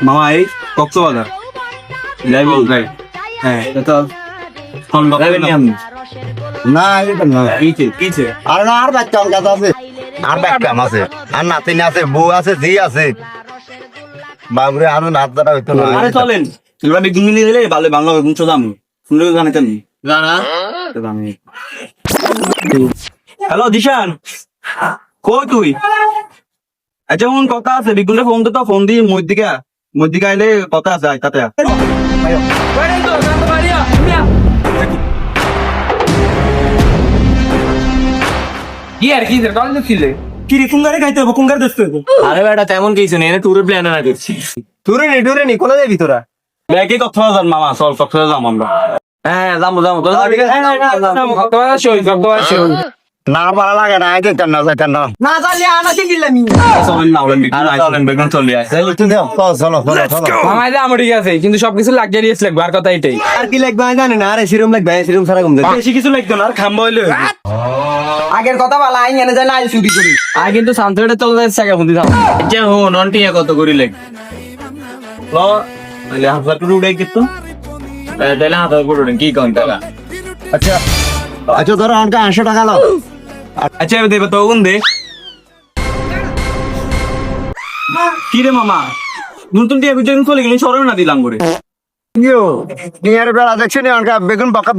মামা এই কক্সবাজার যাইব যাই হ্যাঁ তো না এটা না কিছে কিছে আর না আর বাচ্চা আমার কাছে আছে আর বাচ্চা আছে আর নাতিনি আছে বউ আছে জি আছে বাবুরে আরো নাচ দ্বারা হইতো না আরে চলেন তোমরা বেগুন নিয়ে গেলে ভালো বাংলা বেগুন চোদাম শুনলে জানাতেন জানা আমি হ্যালো দিশান কই তুই আচ্ছা কোন কথা আছে বেগুনটা ফোন তো ফোন দিয়ে মধ্যিকে আইলে কথা আছে আয় তাতে কি আর কি কলেজ ছিলে কি রে কুঙ্গারে খাইতে হবে কুঙ্গার দোস্ত আরে বেটা তেমন কিছু নেই ট্যুরের প্ল্যান না করছি টুরে নি কোলা যাবি তোরা ব্যাগে কক্সবাজার মামা চল কক্সবাজার যাম আমরা হ্যাঁ যাবো না ভালো লাগে না আইতে না যাইতেন না না জানলে আনাকে দিলাম চলেন না ওলেন বেগুন চলেন বেগুন চলে আয় চলো চলো চলো মামাই দা আমার ঠিক আছে কিন্তু সবকিছু লাক্সারিয়াস লাগবে আর কথা এটাই আর কি লাগবে আমি জানি না আরে সিরম লাগবে সিরম সারা ঘুম বেশি কিছু লাগতো না আর খাম্বা হইলে আগের কথা বলা আইন এনে যায় না আজ চুরি করি আর কিন্তু সান্তটা চলে যাচ্ছে টাকা ফুন্দি দাও আচ্ছা হো নন টিয়া কত করি লাগ ল আইলে হাফা টুরু উড়াই কিতো তাহলে হাতে করে কি কোন টাকা আচ্ছা আচ্ছা ধরো আমাকে 800 টাকা লাও আচ্ছা দেব তো উন দে কি রে মামা নতুন টিয়া বিজন চলে গেলি সরল না দিলাম করে নিয়ার বেলা দেখছি নি আমাকে বেগুন বাকাত